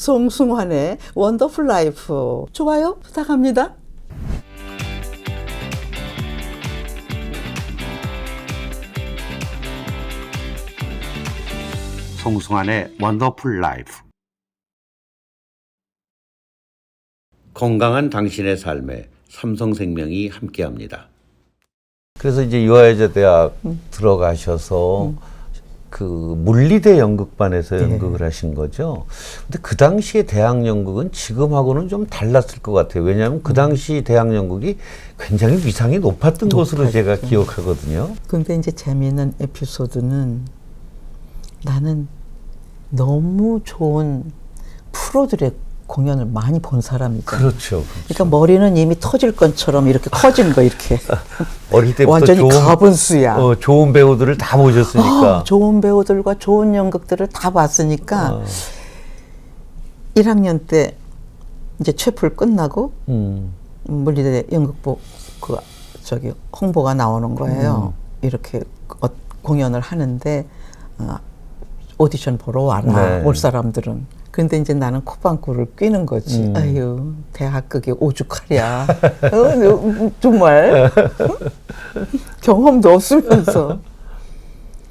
송승환의 원더풀 라이프. 좋아요 부탁합니다. 송승환의 원더풀 라이프. 건강한 당신의 삶에 삼성생명이 함께합니다. 그래서 이제 유아여자대학 들어가셔서 그 물리대 연극반에서 연극을 하신 거죠. 근데 그 당시에 대학 연극은 지금하고는 좀 달랐을 것 같아요. 왜냐하면 그 당시 대학 연극이 굉장히 위상이 높았던 것으로 제가 기억하거든요. 근데 이제 재미있는 에피소드는 나는 너무 좋은 프로들의 공연을 많이 본 사람이죠. 그렇죠. 그러니까 머리는 이미 터질 것처럼 이렇게 커진 거 이렇게. 어릴 때부터 완전히 가분수야. 좋은 배우들을 다 보셨으니까. 좋은 배우들과 좋은 연극들을 다 봤으니까 1학년 때 이제 최풀 끝나고 물리대 연극부 그 저기 홍보가 나오는 거예요. 이렇게 공연을 하는데 오디션 보러 와라. 올 사람들은. 근데 이제 나는 콧방구를 뀌는 거지. 아유, 대학극이 오죽하랴. 정말. 경험도 없으면서.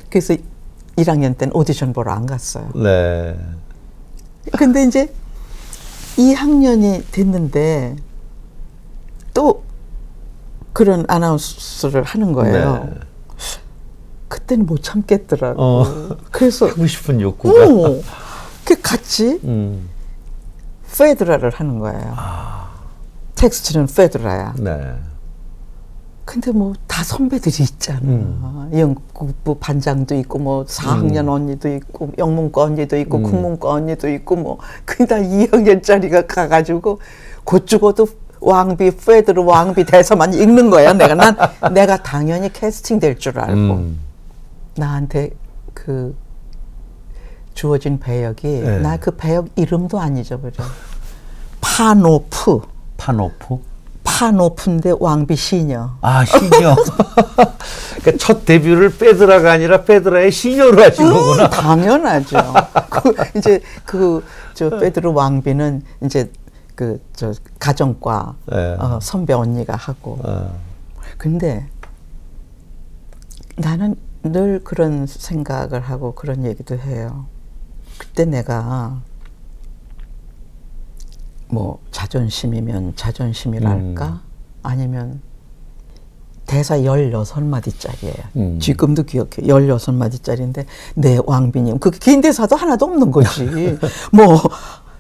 그래서 1학년 때는 오디션 보러 안 갔어요. 네. 근데 이제 2학년이 됐는데 또 그런 아나운서를 하는 거예요. 네. 그때는 못 참겠더라고. 그래서 하고 싶은 욕구가. 그 같이 페드라를 하는 거예요. 텍스트는 페드라야. 네. 근데 뭐 다 선배들이 있잖아. 연극부 반장도 있고 뭐 4학년 언니도 있고 영문과 언니도 있고 국문과 언니도 있고 뭐 그다 2학년짜리가 가가지고 곧 죽어도 왕비 페드로 왕비 대사만 읽는 거야. 내가 당연히 캐스팅 될 줄 알고 나한테 그 주어진 배역이 네. 나 그 배역 이름도 안 잊어버려. 파노프. 파노프? 파노프인데 왕비 시녀. 아, 시녀. 그러니까 첫 데뷔를 페드라가 아니라 페드라의 시녀로 하신 거구나. 당연하죠. 저 페드로 왕비는 이제 저 가정과 네. 선배 언니가 하고. 근데 나는 늘 그런 생각을 하고 그런 얘기도 해요. 그때 내가 뭐 자존심이면 자존심이랄까? 아니면 대사 16마디짜리예요. 지금도 기억해. 16마디짜리인데 내 왕비님. 그게 긴 대사도 하나도 없는 거지. 뭐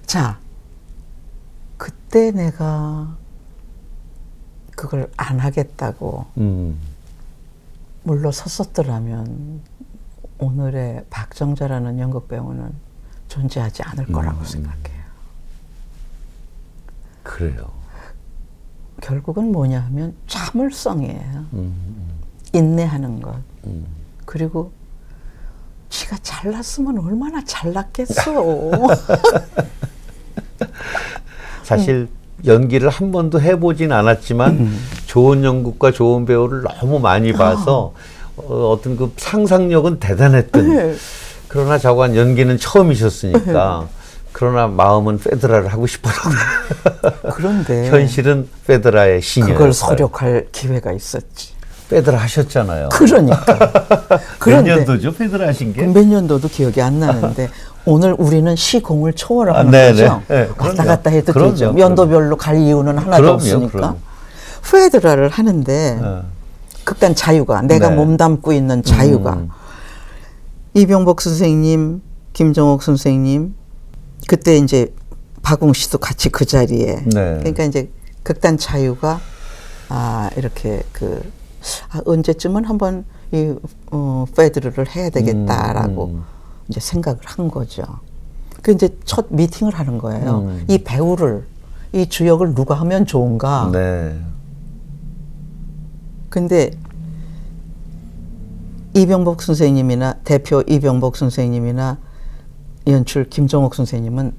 자, 그때 내가 그걸 안 하겠다고 물러섰었더라면 오늘의 박정자라는 연극 배우는 존재하지 않을 거라고 생각해요. 그래요. 결국은 뭐냐 하면 참을성이에요. 인내하는 것. 그리고 지가 잘났으면 얼마나 잘났겠어. 사실 연기를 한 번도 해보진 않았지만 좋은 연극과 좋은 배우를 너무 많이 봐서 어떤 그 상상력은 대단했던. 네. 그러나 저건 연기는 처음이셨으니까. 그러나 마음은 페드라를 하고 싶었는데. 그런데 현실은 페드라의 시녀. 그걸 서력할 기회가 있었지. 페드라 하셨잖아요. 그러니까. 몇 년도죠, 페드라 하신 게? 몇 년도도 기억이 안 나는데 오늘 우리는 시공을 초월하는 거죠. 네, 왔다 갔다 해도 그럼요, 되죠. 연도별로 갈 이유는 하나도 없으니까. 그럼요. 페드라를 하는데 극단 자유가 내가 몸담고 있는 자유가 이병복 선생님, 김정옥 선생님 그때 이제 박웅 씨도 같이 그 자리에. 그러니까 이제 극단 자유가 이렇게 언제쯤은 한번 이 페드라를 해야 되겠다라고 이제 생각을 한 거죠. 그 이제 첫 미팅을 하는 거예요. 이 배우를 이 주역을 누가 하면 좋은가. 근데 이병복 선생님이나 대표 이병복 선생님이나 연출 김정옥 선생님은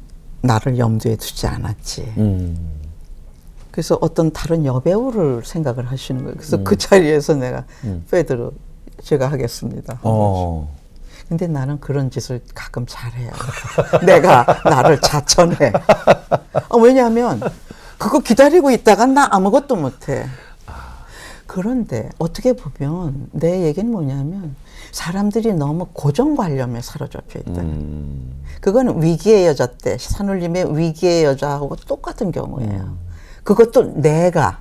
나를 염두에 두지 않았지. 그래서 어떤 다른 여배우를 생각을 하시는 거예요. 그래서 그 자리에서 내가 페드로 제가 하겠습니다. 근데 나는 그런 짓을 가끔 잘해요. 내가 나를 자천해. 왜냐하면 그거 기다리고 있다가 나 아무것도 못해. 그런데 어떻게 보면 내 얘기는 뭐냐면 사람들이 너무 고정관념에 사로잡혀 있다. 그거는 위기의 여자 때 산울림의 위기의 여자하고 똑같은 경우예요. 그것도 내가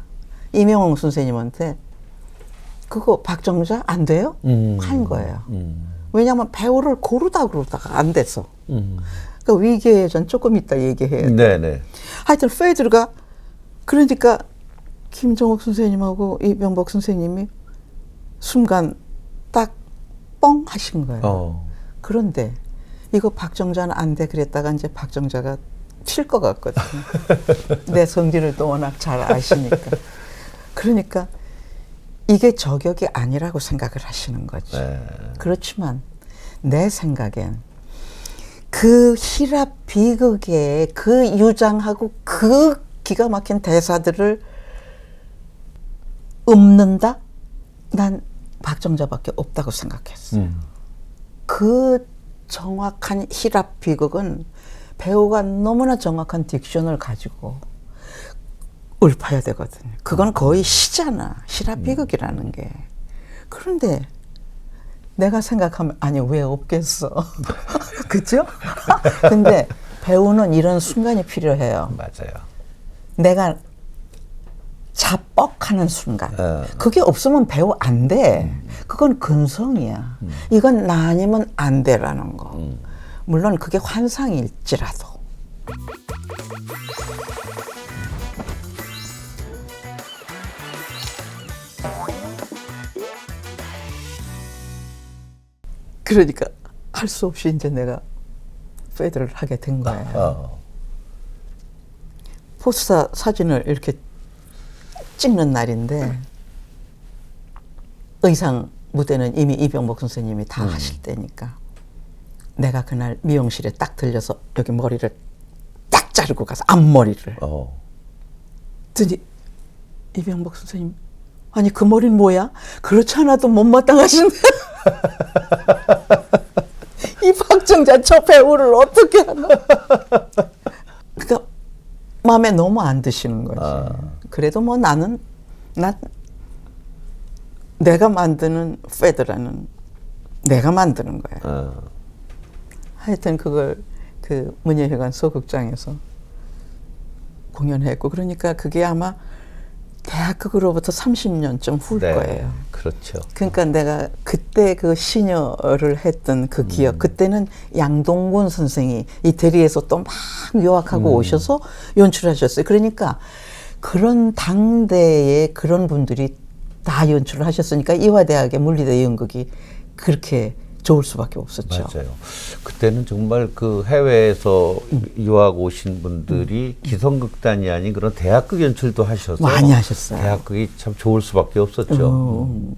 이명웅 선생님한테 그거 박정자 안 돼요? 한 거예요. 왜냐하면 배우를 고르다 그러다가 안 돼서. 그러니까 위기의 여자는 조금 이따 얘기해요. 네네. 하여튼 페이드가 그러니까 김정옥 선생님하고 이병복 선생님이 순간 딱 뻥 하신 거예요. 그런데 이거 박정자는 안 돼 그랬다가 이제 박정자가 튈 것 같거든요. 내 성질을 또 워낙 잘 아시니까. 그러니까 이게 저격이 아니라고 생각을 하시는 거죠. 그렇지만 내 생각엔 그 히랍 비극의 그 유장하고 그 기가 막힌 대사들을 읊는다? 난 박정자밖에 없다고 생각했어. 그 정확한 히랍 비극은 배우가 너무나 정확한 딕션을 가지고 읊어야 되거든요. 그건 거의 시잖아. 히랍 비극이라는 게. 그런데 내가 생각하면 아니 왜 없겠어. 그죠? 근데 배우는 이런 순간이 필요해요. 맞아요. 내가 자뻑하는 순간. 그게 없으면 배우 안 돼. 그건 근성이야. 이건 나 아니면 안 돼라는 거. 물론 그게 환상일지라도. 그러니까 할 수 없이 이제 내가 페이드를 하게 된 거예요. 포스터 사진을 이렇게 찍는 날인데 의상 무대는 이미 이병복 선생님이 다 하실 때니까 내가 그날 미용실에 딱 들려서 여기 머리를 딱 자르고 가서 앞머리를 그랬더니 이병복 선생님 아니 그 머리는 뭐야? 그렇지 않아도 못마땅하신데 이 박정자 저 배우를 어떻게 하나. 그러니까 마음에 너무 안 드시는 거지. 그래도 뭐 나는 내가 만드는 페드라는 내가 만드는 거야. 하여튼 그걸 그 문예회관 소극장에서 공연했고 그러니까 그게 아마 대학극으로부터 30년쯤 후일 거예요. 그렇죠. 그러니까 내가 그때 그 시녀를 했던 그 기억, 그때는 양동근 선생이 이태리에서 또 막 유학하고 오셔서 연출하셨어요. 그러니까 그런 당대에 그런 분들이 다 연출을 하셨으니까 이화대학의 물리대 연극이 그렇게 좋을 수밖에 없었죠. 맞아요. 그때는 정말 그 해외에서 유학 오신 분들이 기성극단이 아닌 그런 대학극 연출도 하셔서 많이 하셨어요. 대학극이 참 좋을 수밖에 없었죠.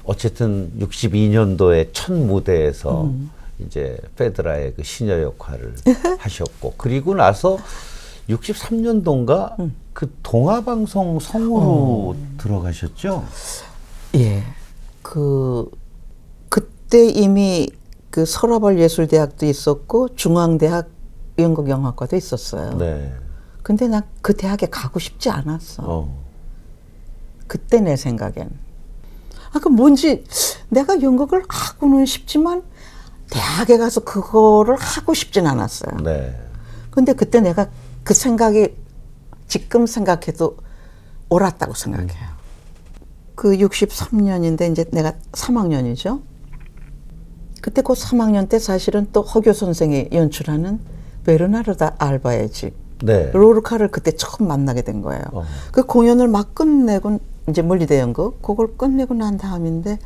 어쨌든 62년도에 첫 무대에서 이제 페드라의 그 시녀 역할을 하셨고 그리고 나서 63년도인가 그 동아방송 성우로 들어가셨죠? 예. 그때 이미 그 서라벌 예술대학도 있었고 중앙대학 연극영화과도 있었어요. 네. 근데 나 그 대학에 가고 싶지 않았어. 그때 내 생각엔. 그 뭔지 내가 연극을 하고는 싶지만 대학에 가서 그거를 하고 싶진 않았어요. 네. 근데 그때 내가 그 생각이 지금 생각해도 옳았다고 생각해요. 그 63년인데 이제 내가 3학년이죠. 그때 그 3학년 때 사실은 또 허교 선생이 연출하는 베르나르다 알바의 집 네. 로르카를 그때 처음 만나게 된 거예요. 그 공연을 막 끝내고 이제 물리대 연극 그걸 끝내고 난 다음인데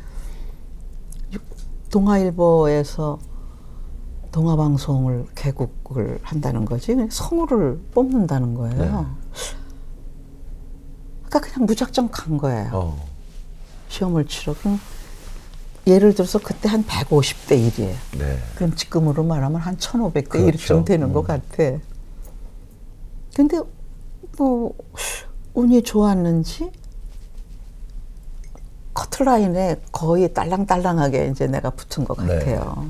동아일보에서 동아방송을 개국을 한다는 거지 성우를 뽑는다는 거예요. 네. 그러니까 그냥 무작정 간 거예요. 시험을 치러. 그럼 예를 들어서 그때 한 150대 1이에요. 네. 그럼 지금으로 말하면 한 1500대 그렇죠. 1쯤 되는 것 같아. 근데 뭐 운이 좋았는지 커트라인에 거의 딸랑딸랑하게 이제 내가 붙은 것 네. 같아요.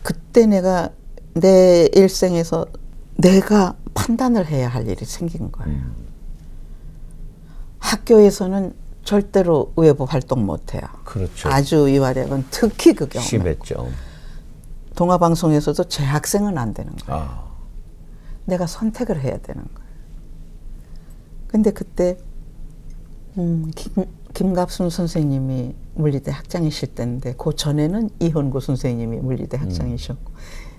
그때 내가 내 일생에서 내가 판단을 해야 할 일이 생긴 거예요. 학교에서는 절대로 외부 활동 못해요. 그렇죠. 아주 이화력은 특히 그 경우 심했죠. 동아방송에서도 재학생은 안 되는 거예요. 아, 내가 선택을 해야 되는 거예요. 근데 그때 김갑순 선생님이 물리대 학장이실 때인데 그 전에는 이현구 선생님이 물리대 학장이셨고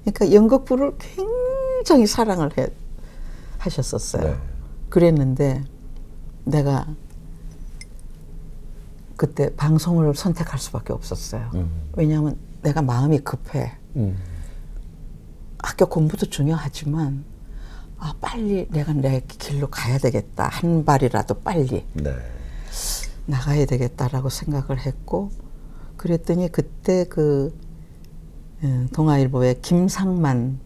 그러니까 연극부를 굉장히 사랑을 하셨었어요. 네. 그랬는데 내가 그때 방송을 선택할 수밖에 없었어요. 왜냐하면 내가 마음이 급해. 학교 공부도 중요하지만 빨리 내가 내 길로 가야 되겠다. 한 발이라도 빨리 네. 나가야 되겠다라고 생각을 했고 그랬더니 그때 그 동아일보의 김상만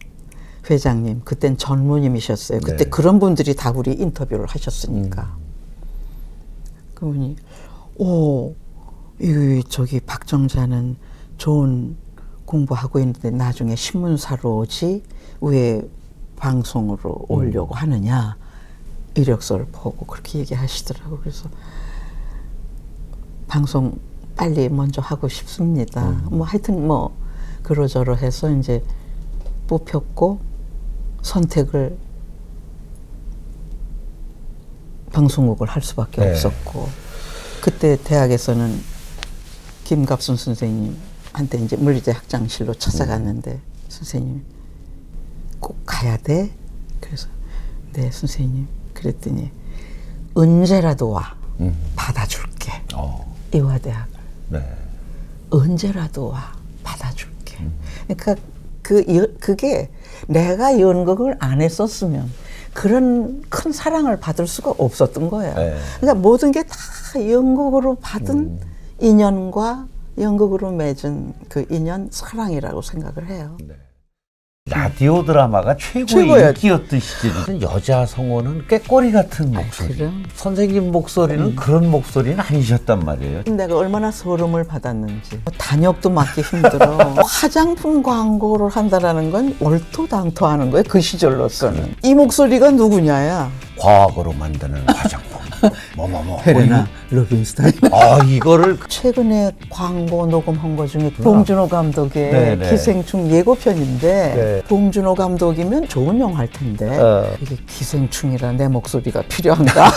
회장님 그땐 전무님이셨어요. 그때 네. 그런 분들이 다 우리 인터뷰를 하셨으니까 그분이 저기 박정자는 좋은 공부하고 있는데 나중에 신문사로 오지 왜 방송으로 오려고 하느냐 이력서를 보고 그렇게 얘기하시더라고. 그래서 방송 빨리 먼저 하고 싶습니다. 뭐 하여튼 뭐 그러저러 해서 이제 뽑혔고 선택을 방송국을 할 수밖에 네. 없었고 그때 대학에서는 김갑순 선생님한테 이제 물리대 학장실로 찾아갔는데 선생님이 꼭 가야 돼? 그래서 네 선생님 그랬더니 언제라도 와 받아줄게 이화대학을 네. 언제라도 와 받아줄게. 그러니까 그게 내가 연극을 안 했었으면 그런 큰 사랑을 받을 수가 없었던 거예요. 네. 그러니까 모든 게 다 연극으로 받은 인연과 연극으로 맺은 그 인연 사랑이라고 생각을 해요. 네. 라디오 드라마가 최고의 최고야. 인기였던 시절이 여자 성우는 꾀꼬리 같은 목소리. 그래? 선생님 목소리는 그런 목소리는 아니셨단 말이에요. 내가 얼마나 소름을 받았는지 단역도 맡기 힘들어. 화장품 광고를 한다라는 건 얼토당토하는 거예요. 그 시절로서는. 이 목소리가 누구냐야. 과학으로 만드는 화장품. 뭐뭐뭐. 헬레나 로빈스타인. 이거를 최근에 광고 녹음한 거 중에 봉준호 감독의 네네. 기생충 예고편인데 네. 봉준호 감독이면 좋은 영화일 텐데 어. 이게 기생충이라 내 목소리가 필요한가?